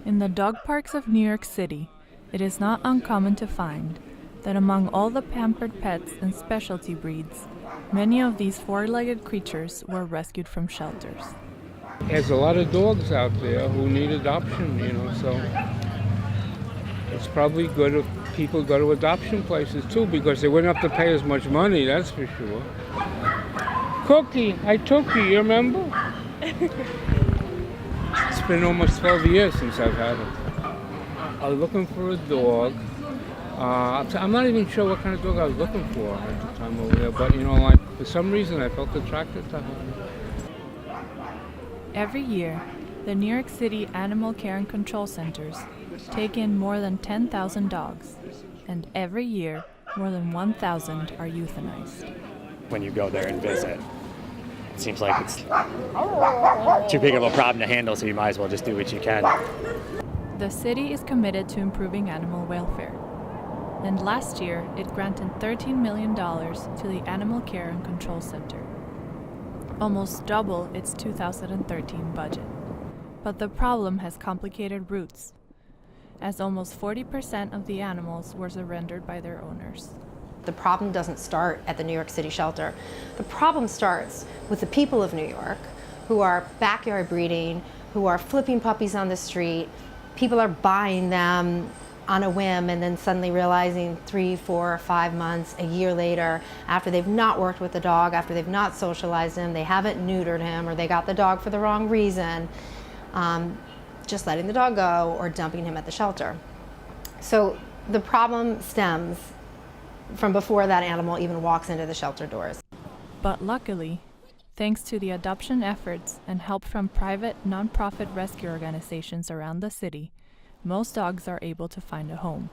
In the dog parks of New York City, it is not uncommon to find that among all the pampered pets and specialty breeds, many of these four-legged creatures were rescued from shelters. There's a lot of dogs out there who need adoption, so it's probably good if people go to adoption places too, because they wouldn't have to pay as much money, that's for sure. Cookie, I took you remember? It's been almost 12 years since I've had him. I was looking for a dog. I'm not even sure what kind of dog I was looking for at the time over there, but for some reason I felt attracted to her. Every year, the New York City Animal Care and Control Centers take in more than 10,000 dogs, and every year, more than 1,000 are euthanized. When you go there and visit, it seems like it's too big of a problem to handle, so you might as well just do what you can. The city is committed to improving animal welfare, and last year it granted $13 million to the Animal Care and Control Center, almost double its 2013 budget. But the problem has complicated roots, as almost 40% of the animals were surrendered by their owners. The problem doesn't start at the New York City shelter. The problem starts with the people of New York who are backyard breeding, who are flipping puppies on the street. People are buying them on a whim and then suddenly realizing 3, 4, 5 months, a year later, after they've not worked with the dog, after they've not socialized him, they haven't neutered him, or they got the dog for the wrong reason, just letting the dog go or dumping him at the shelter. So the problem stems from before that animal even walks into the shelter doors. But luckily, thanks to the adoption efforts and help from private nonprofit rescue organizations around the city, most dogs are able to find a home.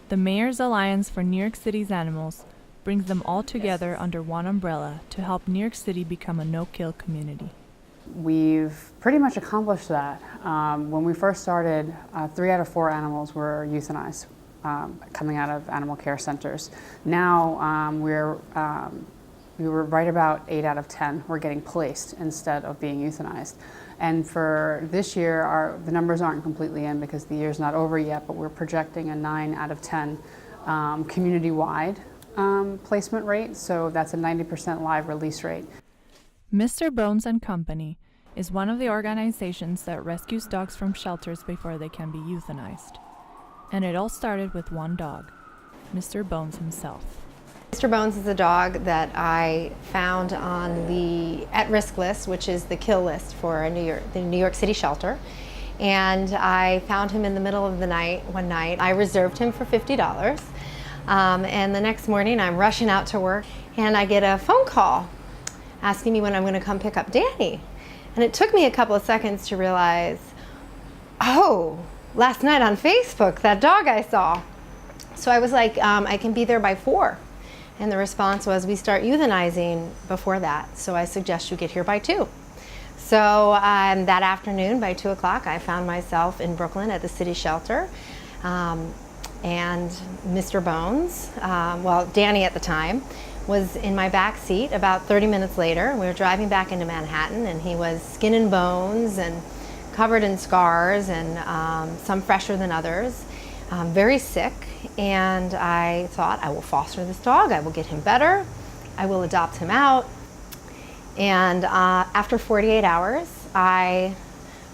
The Mayor's Alliance for New York City's Animals brings them all together under one umbrella to help New York City become a no-kill community. We've pretty much accomplished that. When we first started, 3 out of 4 animals were euthanized coming out of animal care centers. Now we were right about 8 out of 10 were getting placed instead of being euthanized. And for this year, the numbers aren't completely in because the year's not over yet, but we're projecting a 9 out of 10 community-wide placement rate, so that's a 90% live release rate. Mr. Bones and Company is one of the organizations that rescues dogs from shelters before they can be euthanized. And it all started with one dog, Mr. Bones himself. Mr. Bones is a dog that I found on the at-risk list, which is the kill list for the New York City shelter. And I found him in the middle of the night one night. I reserved him for $50. And the next morning I'm rushing out to work and I get a phone call asking me when I'm going to come pick up Danny. And it took me a couple of seconds to realize, oh, last night on Facebook, that dog I saw. So I was like, I can be there by 4. And the response was, we start euthanizing before that, so I suggest you get here by 2. So that afternoon, by 2 o'clock, I found myself in Brooklyn at the city shelter. And Mr. Bones, Danny at the time, was in my back seat. About 30 minutes later, we were driving back into Manhattan, and he was skin and bones and covered in scars, and some fresher than others, very sick. And I thought, I will foster this dog, I will get him better, I will adopt him out. And after 48 hours, I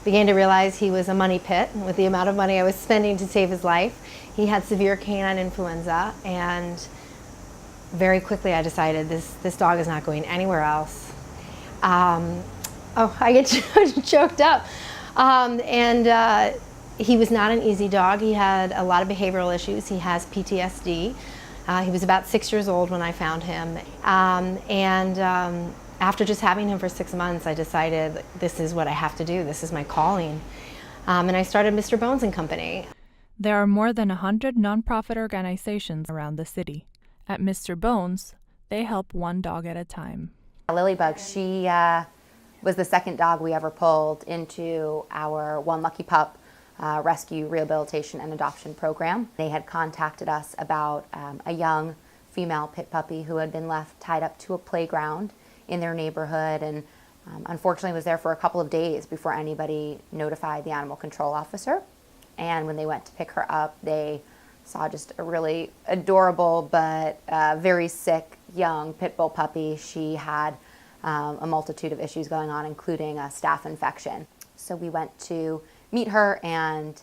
began to realize he was a money pit with the amount of money I was spending to save his life. He had severe canine influenza, and very quickly I decided this dog is not going anywhere else. I get choked up. He was not an easy dog. He had a lot of behavioral issues. He has PTSD. He was about 6 years old when I found him. After just having him for 6 months, I decided this is what I have to do. This is my calling. And I started Mr. Bones and Company. There are more than 100 nonprofit organizations around the city. At Mr. Bones, they help one dog at a time. Lilybug, she was the second dog we ever pulled into our One Lucky Pup rescue, rehabilitation, and adoption program. They had contacted us about a young female pit puppy who had been left tied up to a playground in their neighborhood, and Unfortunately, was there for a couple of days before anybody notified the animal control officer. And when they went to pick her up, they saw just a really adorable but very sick young pit bull puppy. She had a multitude of issues going on, including a staph infection. So we went to meet her and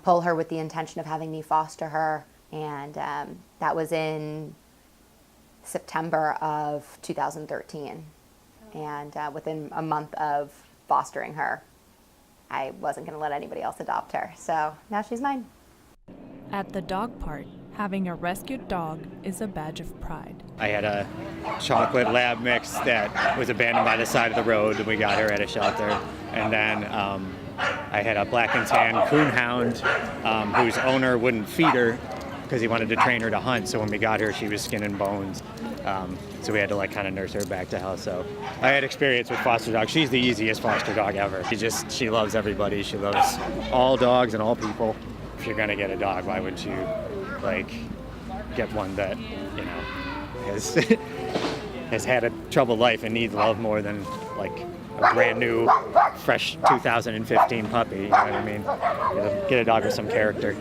pull her with the intention of having me foster her. And that was in September of 2013. And within a month of fostering her, I wasn't going to let anybody else adopt her. So now she's mine. At the dog park, having a rescued dog is a badge of pride. I had a chocolate lab mix that was abandoned by the side of the road, and we got her at a shelter. And then I had a black and tan coon hound whose owner wouldn't feed her because he wanted to train her to hunt. So when we got her, she was skin and bones. So we had to kind of nurse her back to health. So I had experience with foster dogs. She's the easiest foster dog ever. She loves everybody. She loves all dogs and all people. If you're gonna get a dog, why would you get one that has has had a troubled life and needs love more than a brand new, fresh 2015 puppy? You know what I mean? Get a dog with some character.